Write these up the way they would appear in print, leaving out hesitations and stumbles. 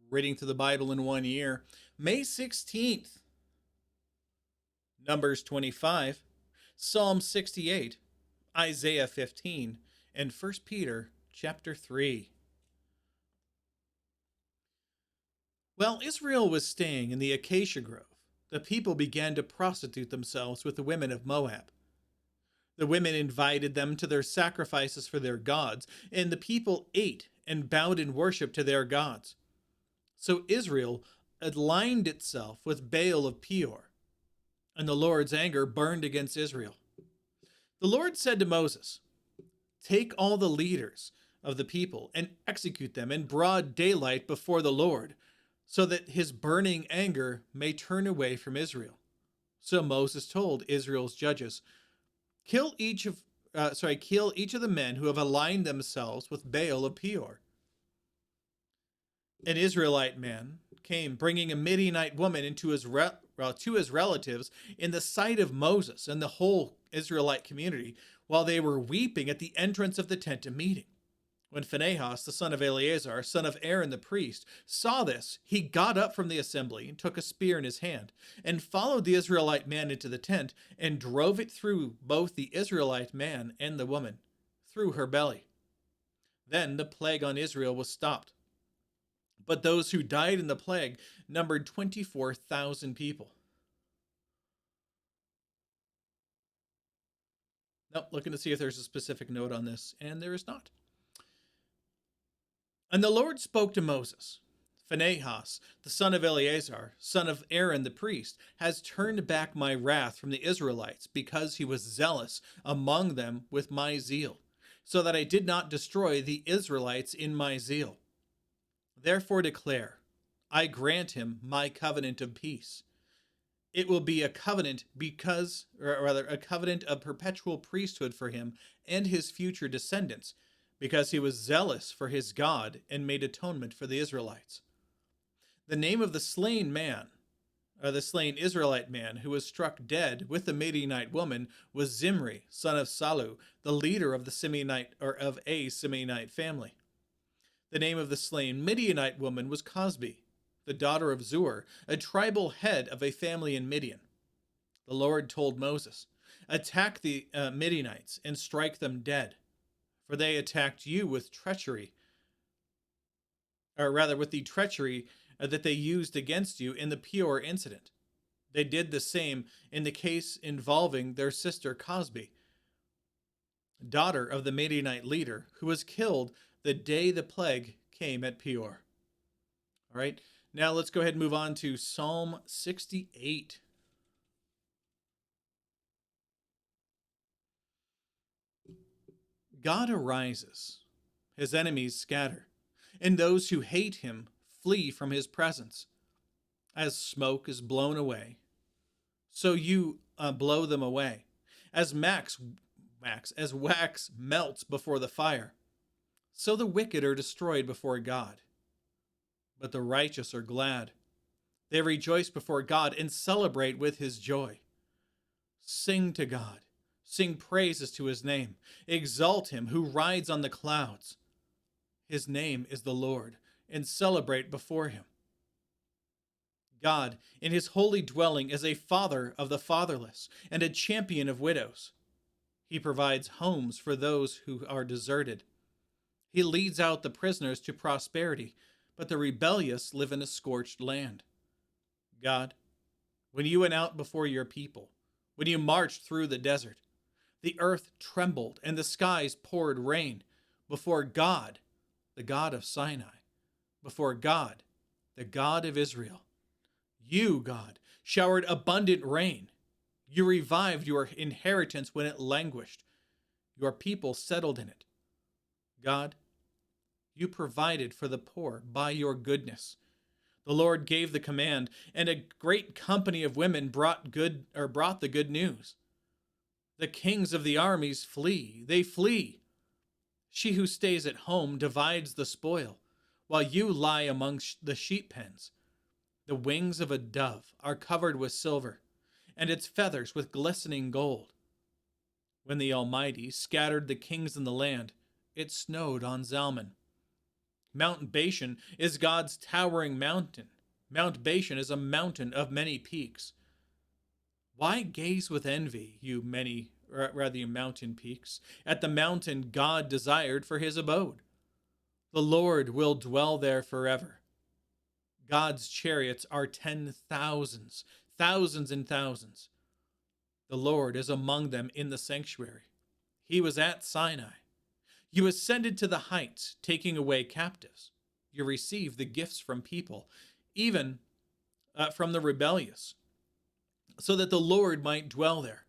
Reading through the Bible in 1 year. May 16th, Numbers 25, Psalm 68, Isaiah 15, and 1 Peter chapter 3. While Israel was staying in the acacia grove, the people began to prostitute themselves with the women of Moab. The women invited them to their sacrifices for their gods, and the people ate and bowed in worship to their gods. So Israel aligned itself with Baal of Peor, and the Lord's anger burned against Israel. The Lord said to Moses, "Take all the leaders of the people and execute them in broad daylight before the Lord, so that his burning anger may turn away from Israel." So Moses told Israel's judges, kill each of the men who have aligned themselves with Baal of Peor." An Israelite man came, bringing a Midianite woman to his relatives in the sight of Moses and the whole Israelite community, while they were weeping at the entrance of the tent of meeting. When Phinehas, the son of Eleazar, son of Aaron the priest, saw this, he got up from the assembly and took a spear in his hand, and followed the Israelite man into the tent, and drove it through both the Israelite man and the woman, through her belly. Then the plague on Israel was stopped. But those who died in the plague numbered 24,000 people. Nope, looking to see if there's a specific note on this, and there is not. And the Lord spoke to Moses, "Phinehas, the son of Eleazar, son of Aaron the priest, has turned back my wrath from the Israelites because he was zealous among them with my zeal, so that I did not destroy the Israelites in my zeal. Therefore declare, I grant him my covenant of peace. It will be a covenant a covenant of perpetual priesthood for him and his future descendants, because he was zealous for his God and made atonement for the Israelites. The name of the slain Israelite man who was struck dead with the Midianite woman was Zimri, son of Salu, the leader of a Simeonite family. The name of the slain Midianite woman was Cosbi, the daughter of Zur, a tribal head of a family in Midian. The Lord told Moses, "Attack the Midianites and strike them dead, for they attacked you with treachery, or rather with the treachery that they used against you in the Peor incident. They did the same in the case involving their sister Cosbi, daughter of the Midianite leader, who was killed the day the plague came at Peor." All right, now let's go ahead and move on to Psalm 68. God arises, his enemies scatter, and those who hate him flee from his presence. As smoke is blown away, so you blow them away. As as wax melts before the fire, so the wicked are destroyed before God. But the righteous are glad. They rejoice before God and celebrate with his joy. Sing to God. Sing praises to his name. Exalt him who rides on the clouds. His name is the Lord, and celebrate before him. God, in his holy dwelling, is a father of the fatherless and a champion of widows. He provides homes for those who are deserted. He leads out the prisoners to prosperity, but the rebellious live in a scorched land. God, when you went out before your people, when you marched through the desert, the earth trembled and the skies poured rain before God, the God of Sinai, before God, the God of Israel. You, God, showered abundant rain. You revived your inheritance when it languished. Your people settled in it. God, you provided for the poor by your goodness. The Lord gave the command, and a great company of women brought the good news. The kings of the armies flee, they flee. She who stays at home divides the spoil, while you lie among the sheep pens. The wings of a dove are covered with silver, and its feathers with glistening gold. When the Almighty scattered the kings in the land, it snowed on Zalman. Mount Bashan is God's towering mountain. Mount Bashan is a mountain of many peaks. Why gaze with envy, you you mountain peaks, at the mountain God desired for his abode? The Lord will dwell there forever. God's chariots are 10,000s, thousands and thousands. The Lord is among them in the sanctuary. He was at Sinai. You ascended to the heights, taking away captives. You received the gifts from people, even from the rebellious, so that the Lord might dwell there.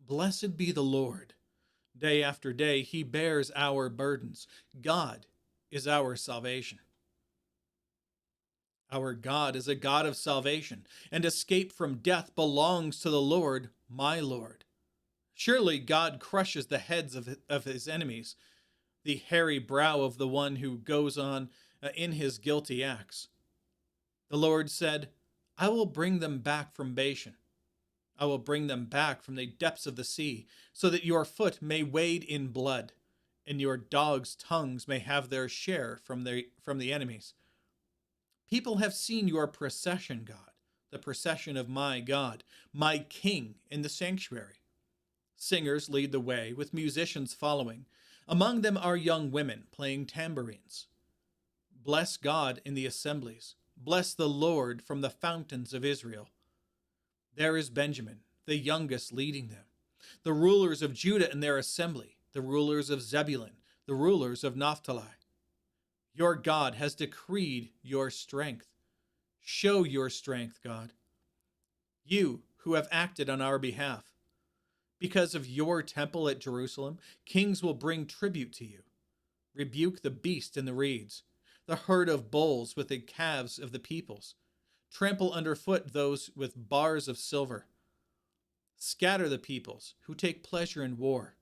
Blessed be the Lord. Day after day, he bears our burdens. God is our salvation. Our God is a God of salvation, and escape from death belongs to the Lord, my Lord. Surely God crushes the heads of his enemies, the hairy brow of the one who goes on in his guilty acts. The Lord said, I will bring them back from Bashan. I will bring them back from the depths of the sea, so that your foot may wade in blood, and your dogs' tongues may have their share from the enemies. People have seen your procession, God, the procession of my God, my King in the sanctuary. Singers lead the way, with musicians following. Among them are young women playing tambourines. Bless God in the assemblies. Bless the Lord from the fountains of Israel. There is Benjamin, the youngest, leading them. The rulers of Judah in their assembly, the rulers of Zebulun, the rulers of Naphtali. Your God has decreed your strength. Show your strength, God. You who have acted on our behalf. Because of your temple at Jerusalem, kings will bring tribute to you. Rebuke the beast in the reeds, the herd of bulls with the calves of the peoples. Trample underfoot those with bars of silver. Scatter the peoples who take pleasure in war.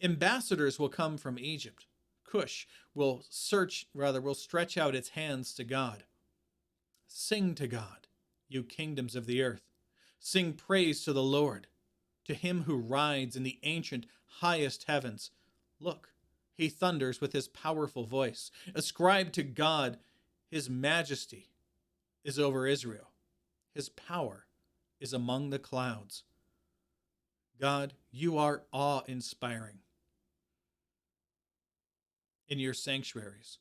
Ambassadors will come from Egypt. Cush will stretch out its hands to God. Sing to God, you kingdoms of the earth. Sing praise to the Lord, to him who rides in the ancient highest heavens. Look, he thunders with his powerful voice. Ascribe to God, his majesty is over Israel. His power is among the clouds. God, you are awe-inspiring in your sanctuaries.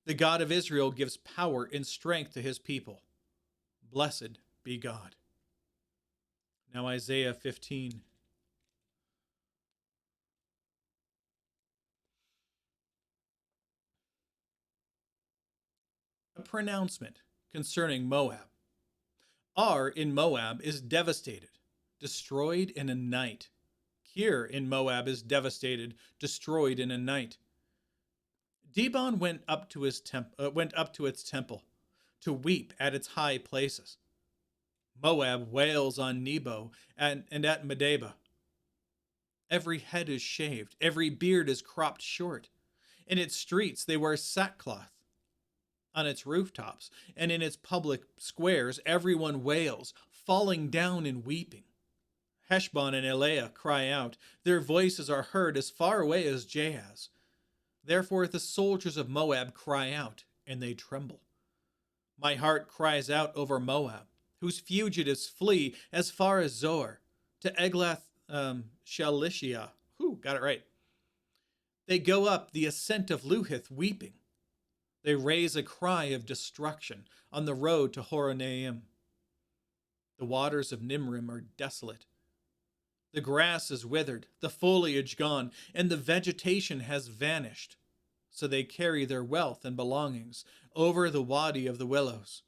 The God of Israel gives power and strength to his people. Blessed be God. Now Isaiah 15. A pronouncement concerning Moab. Ar in Moab is devastated, destroyed in a night. Kir in Moab is devastated, destroyed in a night. Dibon went up to its temple, to weep at its high places. Moab wails on Nebo and at Medeba. Every head is shaved, every beard is cropped short. In its streets they wear sackcloth. On its rooftops and in its public squares everyone wails, falling down and weeping. Heshbon and Eleah cry out. Their voices are heard as far away as Jahaz. Therefore the soldiers of Moab cry out, and they tremble. My heart cries out over Moab, whose fugitives flee as far as Zoar, to Eglath Shalishah. Got it right. They go up the ascent of Luhith weeping. They raise a cry of destruction on the road to Horonaim. The waters of Nimrim are desolate. The grass is withered, the foliage gone, and the vegetation has vanished. So they carry their wealth and belongings over the wadi of the willows.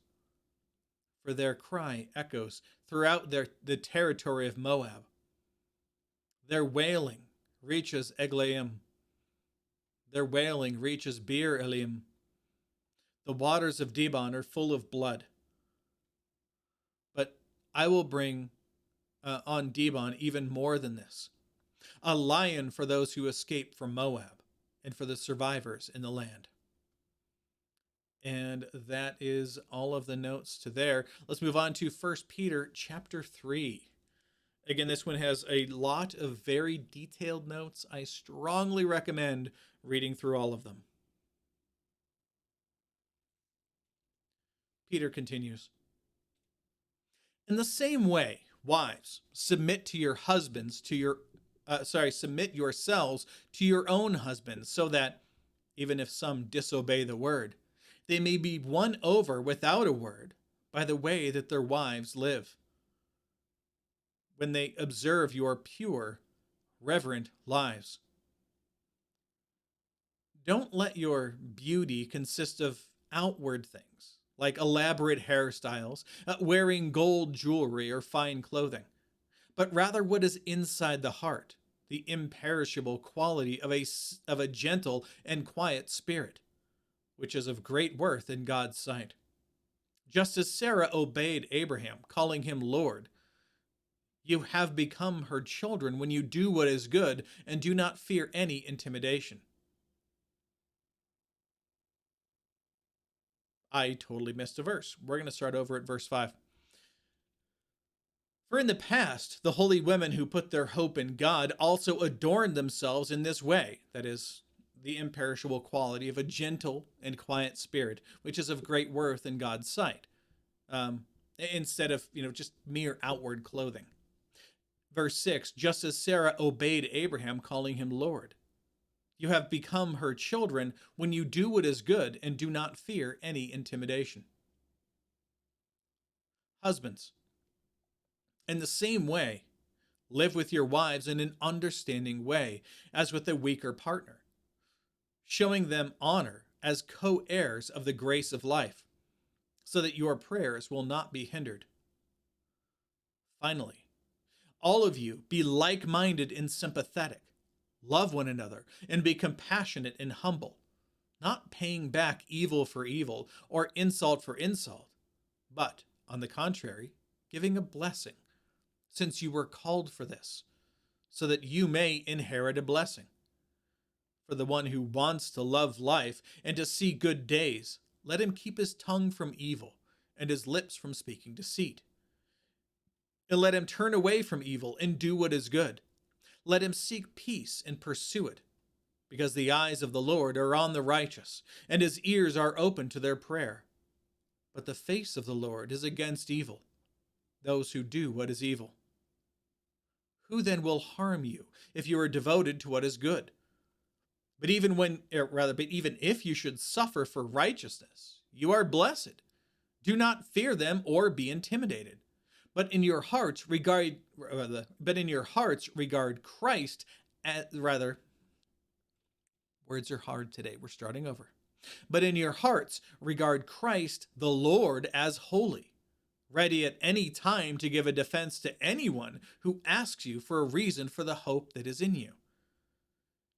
For their cry echoes throughout the territory of Moab. Their wailing reaches Eglaim. Their wailing reaches Beer Elim. The waters of Dibon are full of blood. But I will bring on Dibon even more than this. A lion for those who escape from Moab and for the survivors in the land. And that is all of the notes to there. Let's move on to 1 Peter chapter 3. Again, this one has a lot of very detailed notes. I strongly recommend reading through all of them. Peter continues, in the same way, wives, submit to your husbands, submit yourselves to your own husbands, so that, even if some disobey the word, they may be won over without a word by the way that their wives live, when they observe your pure, reverent lives. Don't let your beauty consist of outward things, like elaborate hairstyles, wearing gold jewelry, or fine clothing, but rather what is inside the heart, the imperishable quality of a gentle and quiet spirit, which is of great worth in God's sight. Just as Sarah obeyed Abraham, calling him Lord, you have become her children when you do what is good and do not fear any intimidation. I totally missed a verse. We're going to start over at verse 5. For in the past, the holy women who put their hope in God also adorned themselves in this way, that is, the imperishable quality of a gentle and quiet spirit, which is of great worth in God's sight, instead of just mere outward clothing. Verse 6, just as Sarah obeyed Abraham, calling him Lord. You have become her children when you do what is good and do not fear any intimidation. Husbands, in the same way, live with your wives in an understanding way, as with a weaker partner, showing them honor as co-heirs of the grace of life, so that your prayers will not be hindered. Finally, all of you be like-minded and sympathetic, love one another, and be compassionate and humble, not paying back evil for evil or insult for insult, but, on the contrary, giving a blessing, since you were called for this, so that you may inherit a blessing. For the one who wants to love life and to see good days, let him keep his tongue from evil and his lips from speaking deceit. And let him turn away from evil and do what is good. Let him seek peace and pursue it, because the eyes of the Lord are on the righteous, and his ears are open to their prayer. But the face of the Lord is against evil, those who do what is evil. Who then will harm you if you are devoted to what is good? But even if you should suffer for righteousness, you are blessed. Do not fear them or be intimidated. But in your hearts regard Christ words are hard today. We're starting over. But in your hearts regard Christ the Lord as holy, ready at any time to give a defense to anyone who asks you for a reason for the hope that is in you.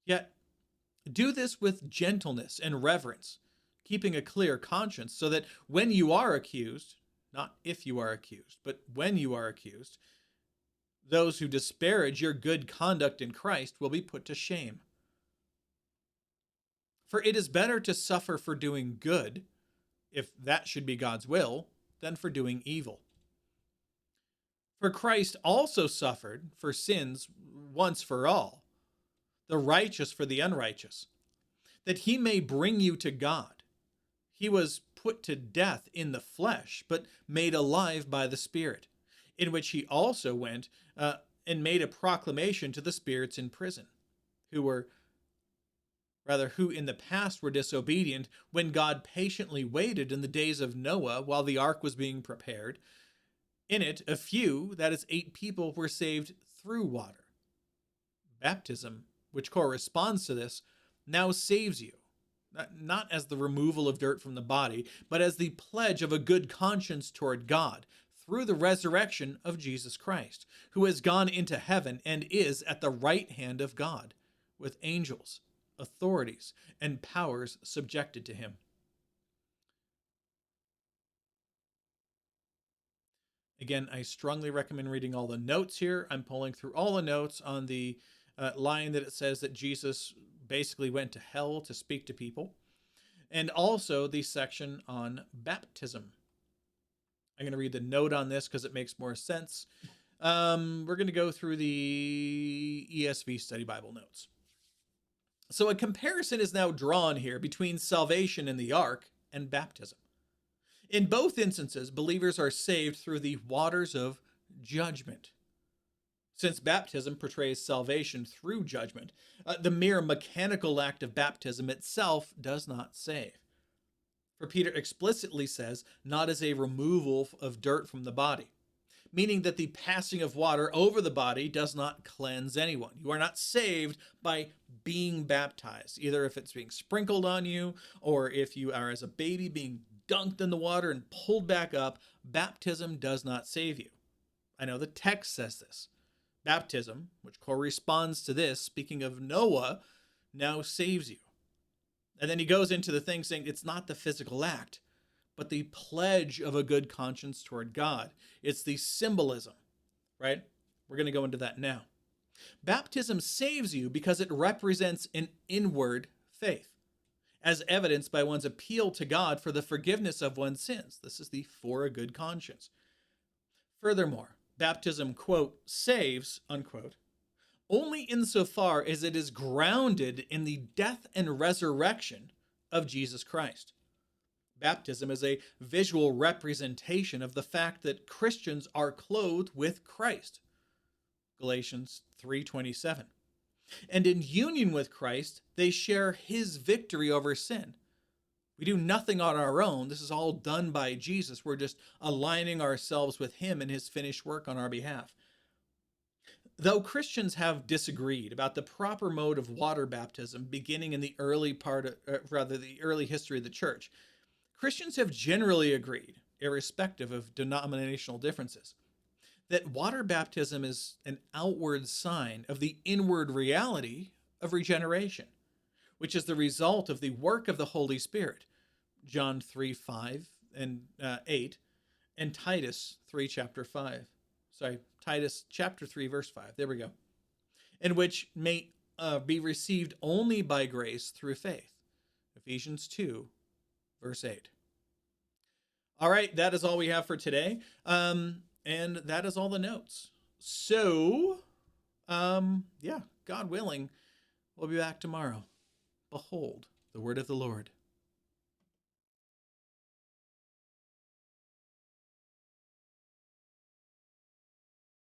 Yet do this with gentleness and reverence, keeping a clear conscience, so that when you are accused, not if you are accused, but when you are accused, those who disparage your good conduct in Christ will be put to shame. For it is better to suffer for doing good, if that should be God's will, than for doing evil. For Christ also suffered for sins once for all, the righteous for the unrighteous, that he may bring you to God. He was put to death in the flesh, but made alive by the Spirit, in which he also went and made a proclamation to the spirits in prison, who in the past were disobedient, when God patiently waited in the days of Noah while the ark was being prepared. In it, a few, that is 8 people, were saved through water. Baptism, which corresponds to this, now saves you, not as the removal of dirt from the body, but as the pledge of a good conscience toward God, through the resurrection of Jesus Christ, who has gone into heaven and is at the right hand of God, with angels, authorities, and powers subjected to him. Again, I strongly recommend reading all the notes here. I'm pulling through all the notes on the line that it says that Jesus basically went to hell to speak to people, and also the section on baptism. I'm going to read the note on this because it makes more sense. We're going to go through the ESV Study Bible notes. So a comparison is now drawn here between salvation in the ark and baptism. In both instances, believers are saved through the waters of judgment. Since baptism portrays salvation through judgment, the mere mechanical act of baptism itself does not save. For Peter explicitly says, not as a removal of dirt from the body, meaning that the passing of water over the body does not cleanse anyone. You are not saved by being baptized, either if it's being sprinkled on you or if you are as a baby being dunked in the water and pulled back up. Baptism does not save you. I know the text says this. Baptism, which corresponds to this, speaking of Noah, now saves you. And then he goes into the thing saying it's not the physical act, but the pledge of a good conscience toward God. It's the symbolism, right? We're going to go into that now. Baptism saves you because it represents an inward faith, as evidenced by one's appeal to God for the forgiveness of one's sins. This is the for a good conscience. Furthermore, baptism, quote, saves, unquote, only insofar as it is grounded in the death and resurrection of Jesus Christ. Baptism is a visual representation of the fact that Christians are clothed with Christ. Galatians 3:27. And in union with Christ, they share his victory over sin. We do nothing on our own. This is all done by Jesus. We're just aligning ourselves with him and his finished work on our behalf. Though Christians have disagreed about the proper mode of water baptism beginning in the early history of the church, Christians have generally agreed, irrespective of denominational differences, that water baptism is an outward sign of the inward reality of regeneration, which is the result of the work of the Holy Spirit, John 3:5 and 8, and Titus 3 chapter 5. Titus chapter 3 verse 5. There we go. In which may be received only by grace through faith. Ephesians 2 verse 8. All right, that is all we have for today. And that is all the notes. So, God willing, we'll be back tomorrow. Behold, the word of the Lord.